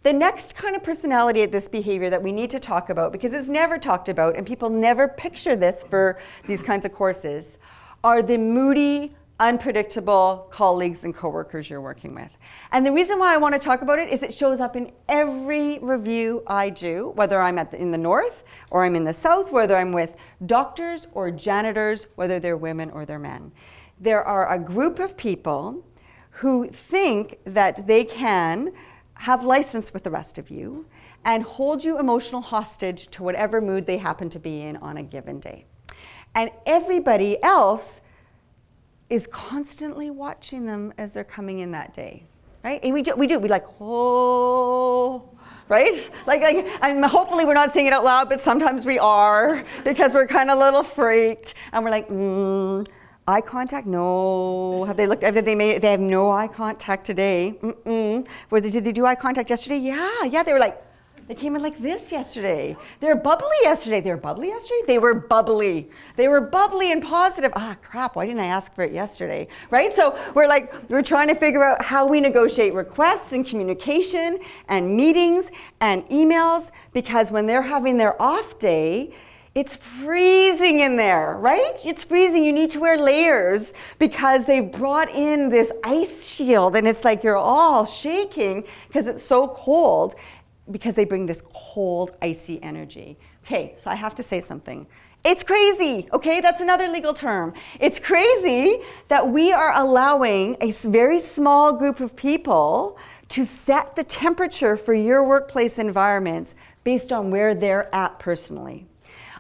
The next kind of personality at this behavior that we need to talk about, because it's never talked about and people never picture this for these kinds of courses, are the moody, unpredictable colleagues and coworkers you're working with. And the reason why I want to talk about it is it shows up in every review I do, whether I'm in the north or I'm in the south, whether I'm with doctors or janitors, whether they're women or they're men. There are a group of people who think that they can have license with the rest of you and hold you emotional hostage to whatever mood they happen to be in on a given day. And everybody else is constantly watching them as they're coming in that day, right? And we like, oh, right? Like, and hopefully we're not saying it out loud, but sometimes we are, because we're kind of a little freaked, and we're like, eye contact? No. Have they looked? Have they made it? They have no eye contact today. Did they do eye contact yesterday? Yeah. They were like, they came in like this yesterday. They were bubbly yesterday. They were bubbly yesterday? They were bubbly. They were bubbly and positive. Ah, crap, why didn't I ask for it yesterday? Right? So we're trying to figure out how we negotiate requests and communication and meetings and emails, because when they're having their off day, it's freezing in there, right? It's freezing. You need to wear layers because they've brought in this ice shield, and it's like you're all shaking because it's so cold, because they bring this cold, icy energy. Okay, so I have to say something. It's crazy, okay? That's another legal term. It's crazy that we are allowing a very small group of people to set the temperature for your workplace environments based on where they're at personally.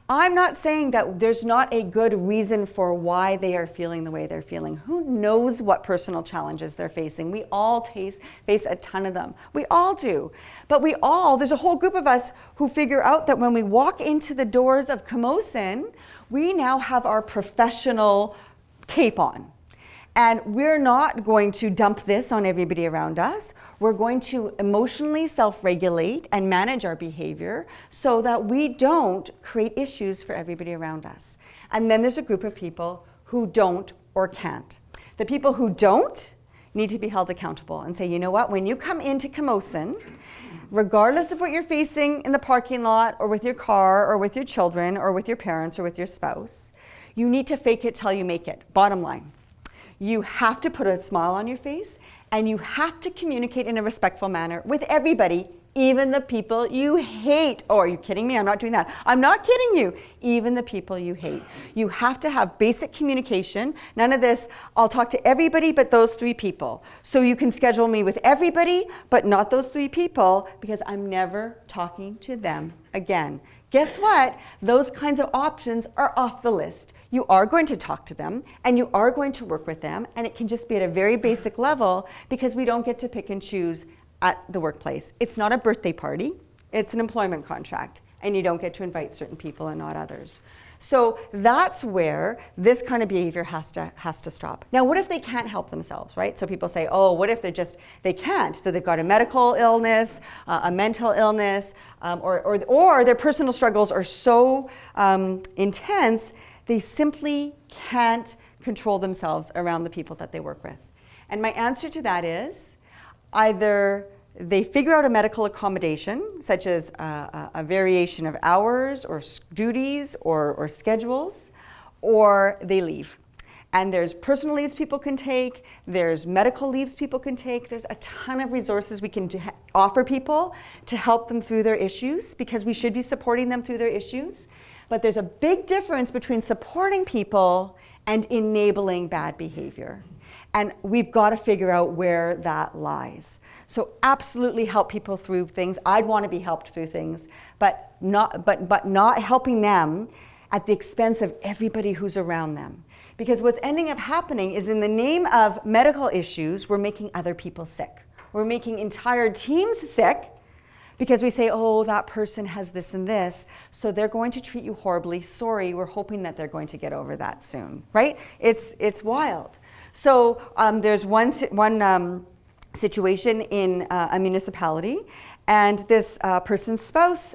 I'm not saying that there's not a good reason for why they are feeling the way they're feeling. Who knows what personal challenges they're facing? We all face a ton of them. We all do. But there's a whole group of us who figure out that when we walk into the doors of Camosun, we now have our professional cape on. And we're not going to dump this on everybody around us. We're going to emotionally self-regulate and manage our behavior so that we don't create issues for everybody around us. And then there's a group of people who don't or can't. The people who don't need to be held accountable and say, you know what, when you come into Camosun, regardless of what you're facing in the parking lot or with your car or with your children or with your parents or with your spouse, you need to fake it till you make it. Bottom line. You have to put a smile on your face, and you have to communicate in a respectful manner with everybody, even the people you hate. Oh, are you kidding me? I'm not doing that. I'm not kidding you. Even the people you hate. You have to have basic communication. None of this, I'll talk to everybody but those 3 people. So you can schedule me with everybody but not those 3 people, because I'm never talking to them again. Guess what? Those kinds of options are off the list. You are going to talk to them, and you are going to work with them, and it can just be at a very basic level, because we don't get to pick and choose at the workplace. It's not a birthday party, it's an employment contract, and you don't get to invite certain people and not others. So that's where this kind of behavior has to stop. Now, what if they can't help themselves, right? So people say, oh, what if they can't? So they've got a medical illness, a mental illness, or their personal struggles are so intense, they simply can't control themselves around the people that they work with. And my answer to that is either they figure out a medical accommodation, such as a variation of hours or duties or schedules, or they leave. And there's personal leaves people can take, there's medical leaves people can take, there's a ton of resources we can offer people to help them through their issues, because we should be supporting them through their issues. But there's a big difference between supporting people and enabling bad behavior. And we've got to figure out where that lies. So absolutely help people through things. I'd want to be helped through things, but not helping them at the expense of everybody who's around them. Because what's ending up happening is, in the name of medical issues, we're making other people sick. We're making entire teams sick, because we say, oh, that person has this and this, so they're going to treat you horribly. Sorry, we're hoping that they're going to get over that soon, right? It's wild. So there's one situation in a municipality, and this person's spouse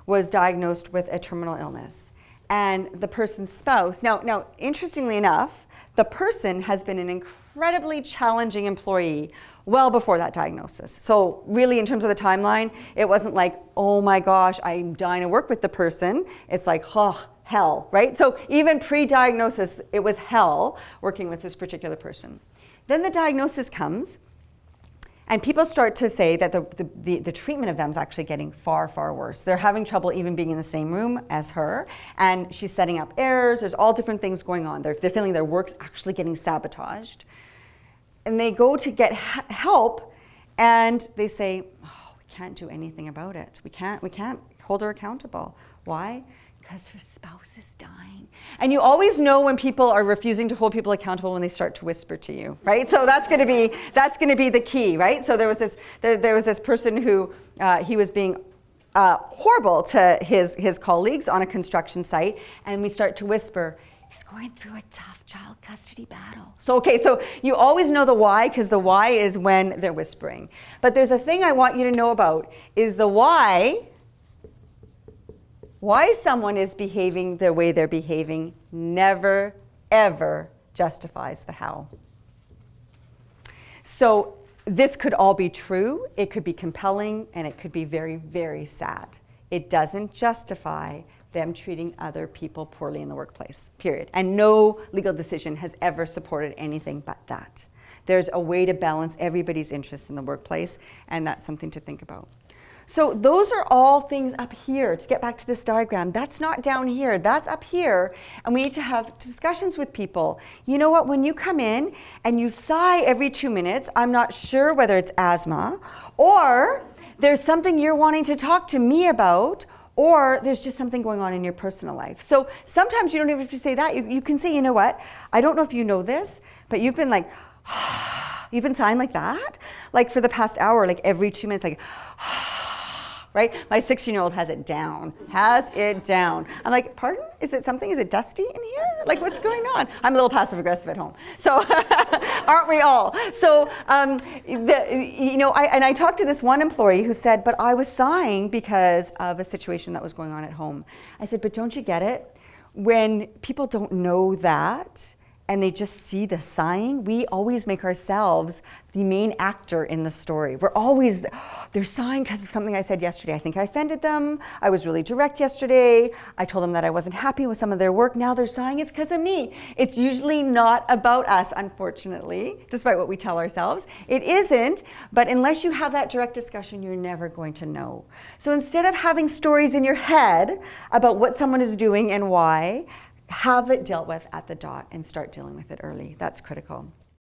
was diagnosed with a terminal illness. And the person's spouse, now interestingly enough, the person has been an incredibly challenging employee well before that diagnosis. So really, in terms of the timeline, it wasn't like, oh my gosh, I'm dying to work with the person. It's like, oh, hell, right? So even pre-diagnosis, it was hell working with this particular person. Then the diagnosis comes, and people start to say that the treatment of them is actually getting far, far worse. They're having trouble even being in the same room as her, and she's setting up errors. There's all different things going on. They're feeling their work's actually getting sabotaged. And they go to get help, and they say, oh, we can't do anything about it. We can't hold her accountable. Why? Because her spouse is dying. And you always know when people are refusing to hold people accountable when they start to whisper to you, right? So that's going to be the key, right? So there was this person who he was being horrible to his colleagues on a construction site, and we start to whisper, he's going through a tough child custody battle. So you always know the why, because the why is when they're whispering. But there's a thing I want you to know about, is the why someone is behaving the way they're behaving never, ever justifies the how. So this could all be true, it could be compelling, and it could be very, very sad. It doesn't justify them treating other people poorly in the workplace, period. And no legal decision has ever supported anything but that. There's a way to balance everybody's interests in the workplace, and that's something to think about. So those are all things up here. To get back to this diagram, that's not down here, that's up here. And we need to have discussions with people. You know what, when you come in and you sigh every 2 minutes, I'm not sure whether it's asthma, or there's something you're wanting to talk to me about, or there's just something going on in your personal life. So sometimes you don't even have to say that. You can say, you know what, I don't know if you know this, but you've been like, you've been sighing like that? Like for the past hour, like every 2 minutes, like, right? My 16-year-old has it down. I'm like, pardon? Is it dusty in here? Like, what's going on? I'm a little passive aggressive at home. So, aren't we all? So, I talked to this one employee who said, but I was sighing because of a situation that was going on at home. I said, but don't you get it? When people don't know that, and they just see the sighing, we always make ourselves the main actor in the story. We're always, they're sighing because of something I said yesterday. I think I offended them. I was really direct yesterday. I told them that I wasn't happy with some of their work. Now they're sighing, it's because of me. It's usually not about us, unfortunately, despite what we tell ourselves. It isn't, but unless you have that direct discussion, you're never going to know. So instead of having stories in your head about what someone is doing and why, have it dealt with at the dot and start dealing with it early. That's critical.